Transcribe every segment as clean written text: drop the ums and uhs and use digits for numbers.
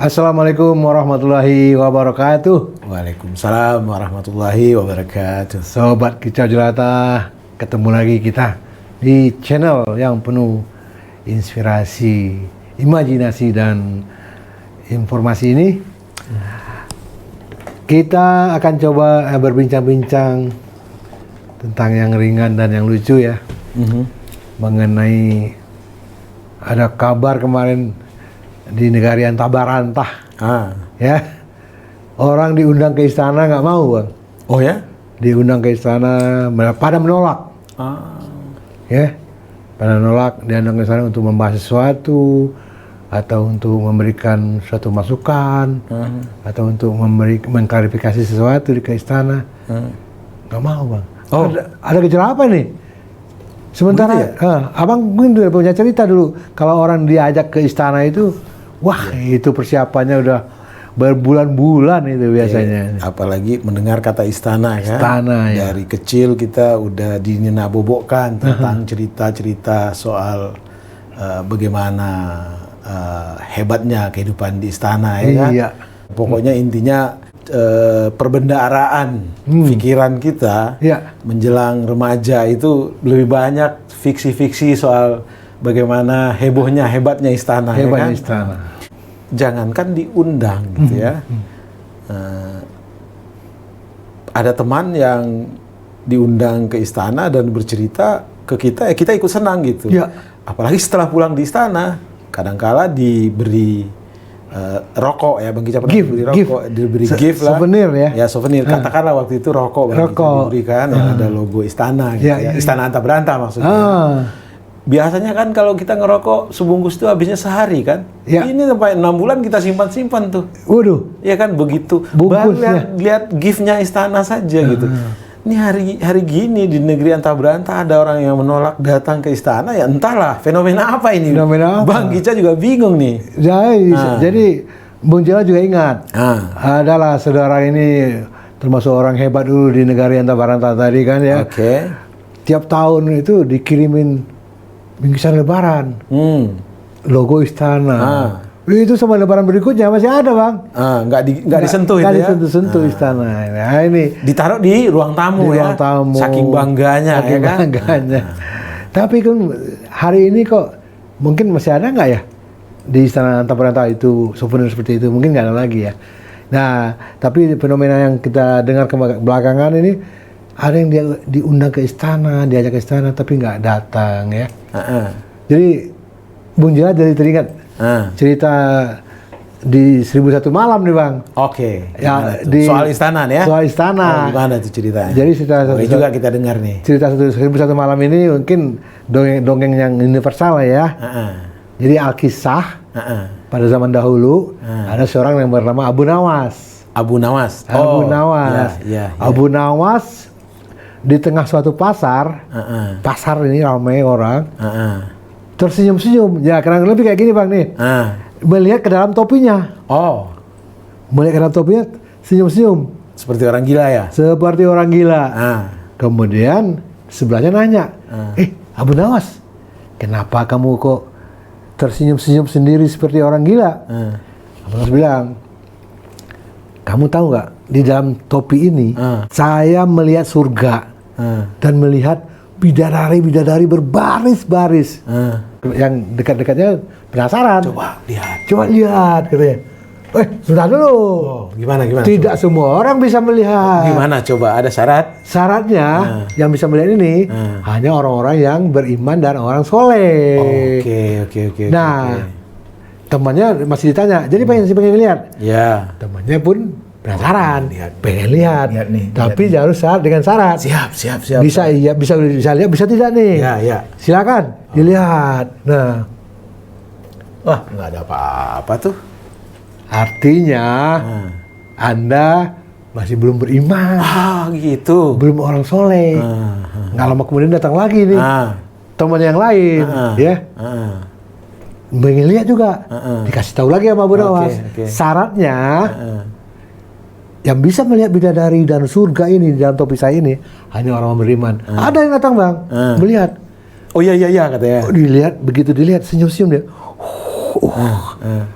Assalamualaikum warahmatullahi wabarakatuh. Waalaikumsalam warahmatullahi wabarakatuh. Sobat Kicau Jelata, ketemu lagi kita di channel yang penuh inspirasi, imajinasi, dan informasi ini. Kita akan coba berbincang-bincang tentang yang ringan dan yang lucu ya. Mengenai ada kabar kemarin di negara Tabarantah, ya, orang diundang ke istana nggak mau, Bang. Oh ya? Diundang ke istana, pada menolak, ya, pada menolak, diundang ke istana untuk membahas sesuatu, atau untuk memberikan suatu masukan, atau untuk mengklarifikasi sesuatu di ke istana, nggak mau, Bang. Oh. Ada gejala apa nih? Sementara, ya? abang mungkin udah punya cerita dulu, kalau orang diajak ke istana itu, wah, itu persiapannya udah berbulan-bulan itu biasanya. Apalagi mendengar kata istana ya. Istana, ya. Dari kecil kita udah dinabobokkan tentang cerita-cerita soal bagaimana hebatnya kehidupan di istana ya kan. Iya. Pokoknya intinya perbendaharaan pikiran kita menjelang remaja itu lebih banyak fiksi-fiksi soal bagaimana hebatnya istana. Hebatnya ya kan? istana. Jangankan diundang gitu ya. Ada teman yang diundang ke istana dan bercerita ke kita, kita ikut senang gitu. Ya. Apalagi setelah pulang di istana, kadangkala diberi rokok ya, Bang Kicau pernah diberi rokok, diberi gift lah. Souvenir ya. Ya souvenir. Katakanlah waktu itu rokok Bang Kicau diberikan yang ada logo istana gitu ya. Istana Antaberanta maksudnya. Biasanya kan kalau kita ngerokok sebungkus itu habisnya sehari kan. Ya. Ini sampai 6 bulan kita simpan-simpan tuh. Waduh. Ya kan begitu. Baru lihat giftnya istana saja gitu. Ini hari gini di negeri Antaberanta ada orang yang menolak datang ke istana, ya entahlah fenomena apa ini. Fenomena apa? Bang Kicau juga bingung nih. Jadi Bung Jela juga ingat, adalah saudara ini termasuk orang hebat dulu di negara Antaberanta tadi kan ya. Oke. Tiap tahun itu dikirimin bingkisan lebaran, logo istana. Itu sama lebaran berikutnya masih ada, Bang. Nggak disentuh itu ya? Nggak disentuh istana. Nah, ini ditaruh di ruang tamu di ya? Ruang tamu. Saking bangganya Saking ya kan? bangganya. Tapi kan hari ini kok mungkin masih ada nggak ya di istana Antaberanta itu souvenir seperti itu? Mungkin nggak ada lagi ya. Nah, tapi fenomena yang kita dengar belakangan ini, ada yang dia diundang ke istana, diajak ke istana tapi nggak datang ya. Jadi Bung Jela jadi teringat cerita di 1001 malam nih, Bang. Oke. Ya, soal istana nih ya. Soal istana. Gimana tuh ceritanya? Jadi cerita juga kita dengar nih. Cerita 1001 malam ini mungkin dongeng yang universal ya. Jadi Alkisah pada zaman dahulu ada seorang yang bernama Abu Nawas. Abu Nawas. Abu Nawas. Ya. Abu Nawas di tengah suatu pasar. Pasar ini ramai orang. Tersenyum-senyum. Ya, kurang lebih kayak gini, Bang nih. Melihat ke dalam topinya. Melihat ke dalam topinya, senyum-senyum. Seperti orang gila ya? Seperti orang gila. Kemudian sebelahnya nanya, Abu Nawas, kenapa kamu kok tersenyum-senyum sendiri seperti orang gila? Abu Nawas bilang, kamu tahu nggak, di dalam topi ini saya melihat surga dan melihat bidadari berbaris-baris. Yang dekat-dekatnya penasaran. Coba lihat katanya. Sudah dulu. Gimana? Tidak semua orang bisa melihat. Gimana coba, ada syarat? Syaratnya yang bisa melihat ini hanya orang-orang yang beriman dan orang soleh. Oke. Nah, temannya masih ditanya. Jadi pengen lihat. Ya. Temannya pun penasaran, pengen lihat nih, tapi harus dengan syarat. Siap. Bisa lihat, bisa tidak nih. Ya. Silakan dilihat. Nah, wah, nggak ada apa-apa tuh. Artinya Anda masih belum beriman. Gitu. Belum orang soleh. Nggak lama kemudian datang lagi nih teman yang lain, ya. Pengen lihat juga. Dikasih tahu lagi sama Abu Nawas. Syaratnya yang bisa melihat bidadari dan surga ini di dalam topi saya ini hanya orang beriman. Ada yang datang, Bang, melihat. Oh iya katanya. Begitu dilihat senyum-senyum dia.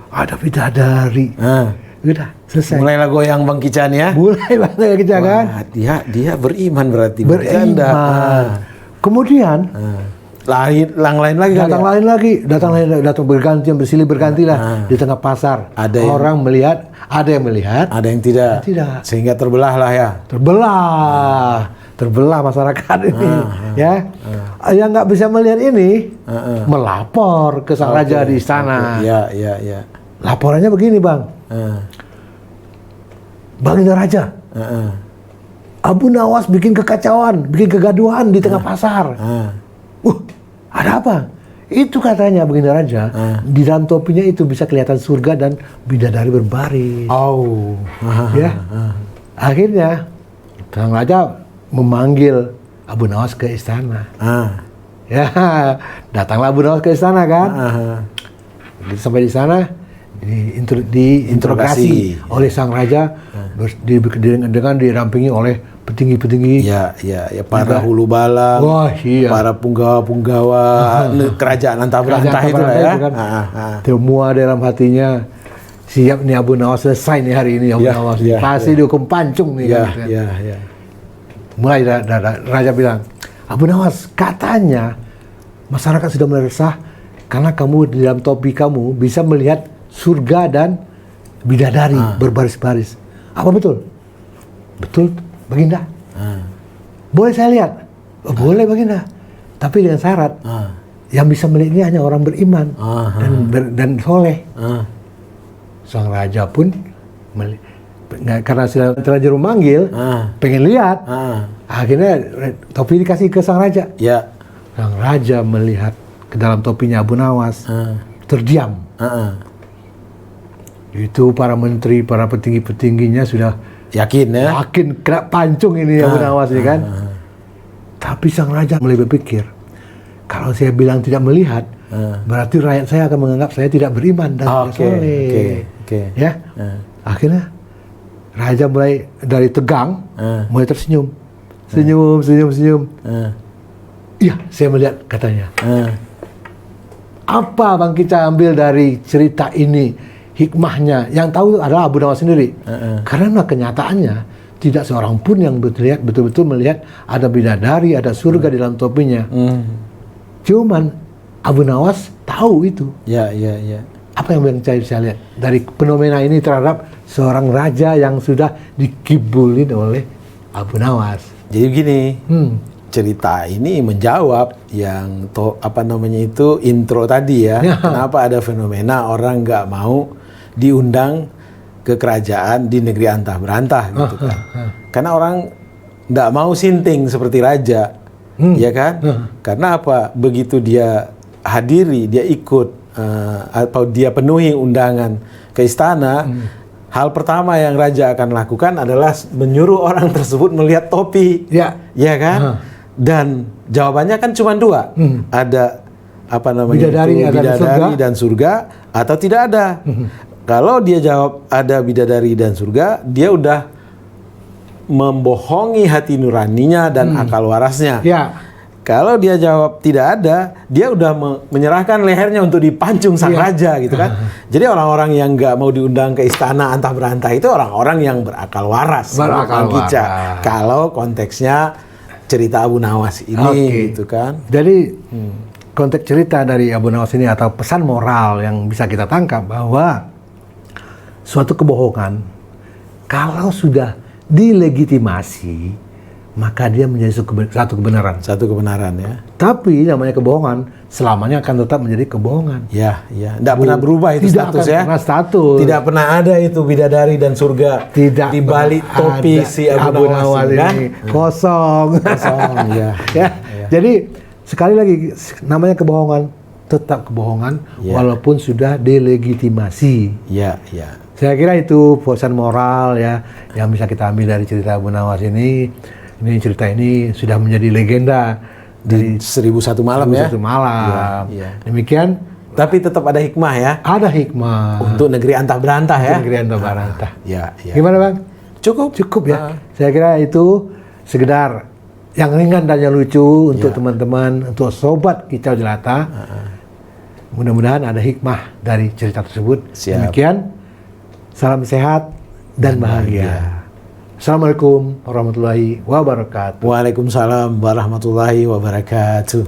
ada bidadari. Udah selesai. Mulailah goyang Bang Kican ya. Mulai Bang Kican kan. Dia beriman berarti. Beriman. Kemudian lain lagi datang berganti, bersilih berganti lah di tengah pasar. Ada orang melihat, ada yang melihat, ada yang tidak. Sehingga terbelah lah ya. Terbelah masyarakat ini, ya. Yang nggak bisa melihat ini melapor ke sang raja di istana. Ya. Laporannya begini, Bang. Baginda Raja, Abu Nawas bikin kekacauan, bikin kegaduhan di tengah pasar. Ada apa? Itu katanya Baginda Raja, di dalam topinya itu bisa kelihatan surga dan bidadari berbaris. Ya. Akhirnya sang raja memanggil Abu Nawas ke istana. Ya, datanglah Abu Nawas ke istana kan. Sampai di sana diinterogasi oleh sang raja, dengan dirampingi oleh petinggi-petinggi. Ya, para hulu bala, para punggawa-punggawa kerajaan Antabranta itu lah ya. Kan. Semua dalam hatinya, siap nih Abu Nawas, selesai nih hari ini Abu Nawas. Pasti dihukum pancung nih. Mulai raja bilang, Abu Nawas, katanya masyarakat sudah meresah karena kamu di dalam topi kamu bisa melihat surga dan bidadari berbaris-baris. Apa betul? Betul, Baginda. Boleh saya lihat? Boleh, Baginda. Tapi dengan syarat, yang bisa melihat ini hanya orang beriman dan soleh. Sang raja pun karena sudah raja memanggil, pengen lihat. Akhirnya topi dikasih ke sang raja. Sang raja melihat ke dalam topinya Abu Nawas, terdiam. Itu para menteri, para petinggi-petingginya sudah yakin kena pancung ini Abu Nawas ini kan. Tapi sang raja mulai berpikir, kalau saya bilang tidak melihat, berarti rakyat saya akan menganggap saya tidak beriman dan tidak soleh. Ya. Akhirnya raja mulai dari tegang, mulai tersenyum. Senyum. Iya, saya melihat, katanya. Apa Bang kita ambil dari cerita ini, hikmahnya? Yang tahu adalah Abu Nawas sendiri. Karena kenyataannya tidak seorang pun yang betul-betul melihat ada bidadari, ada surga di dalam topinya. Cuman Abu Nawas tahu itu. Apa yang saya lihat dari fenomena ini terhadap seorang raja yang sudah dikibulin oleh Abu Nawas? Jadi begini, cerita ini menjawab yang intro tadi ya. Kenapa ada fenomena orang nggak mau diundang ke kerajaan di negeri antah berantah gitu kan? Karena orang nggak mau sinting seperti raja, ya kan? Karena apa? Begitu dia hadiri, dia ikut atau dia penuhi undangan ke istana, hal pertama yang raja akan lakukan adalah menyuruh orang tersebut melihat topi, ya kan? Dan jawabannya kan cuma dua, ada bidadari dan surga, atau tidak ada. Kalau dia jawab ada bidadari dan surga, dia udah membohongi hati nuraninya dan akal warasnya. Kalau dia jawab tidak ada, dia udah menyerahkan lehernya untuk dipancung sang raja gitu kan. Jadi orang-orang yang nggak mau diundang ke istana antah berantah itu orang-orang yang berakal waras. Kalau konteksnya cerita Abu Nawas ini gitu kan. Jadi konteks cerita dari Abu Nawas ini atau pesan moral yang bisa kita tangkap bahwa suatu kebohongan kalau sudah dilegitimasi, maka dia menjadi satu kebenaran. Satu kebenaran ya. Tapi namanya kebohongan selamanya akan tetap menjadi kebohongan. Tidak pernah berubah itu status ya. Tidak pernah ada itu bidadari dan surga di balik topi si Abu Nawas ini. Kosong. Jadi sekali lagi namanya kebohongan tetap kebohongan walaupun sudah delegitimasi. Saya kira itu pesan moral ya yang bisa kita ambil dari cerita Abu Nawas ini. Ini cerita ini sudah menjadi legenda dari 1001 malam ya. 1001 malam. Demikian. Tapi tetap ada hikmah ya. Ada hikmah. Untuk negeri antah berantah ya. Negeri antah berantah. Gimana Bang? Cukup ya. Saya kira itu sekedar yang ringan dan yang lucu untuk teman-teman, untuk sobat Kicau Jelata. Mudah-mudahan ada hikmah dari cerita tersebut. Siap. Demikian, salam sehat dan bahagia. Assalamualaikum warahmatullahi wabarakatuh. Waalaikumsalam warahmatullahi wabarakatuh.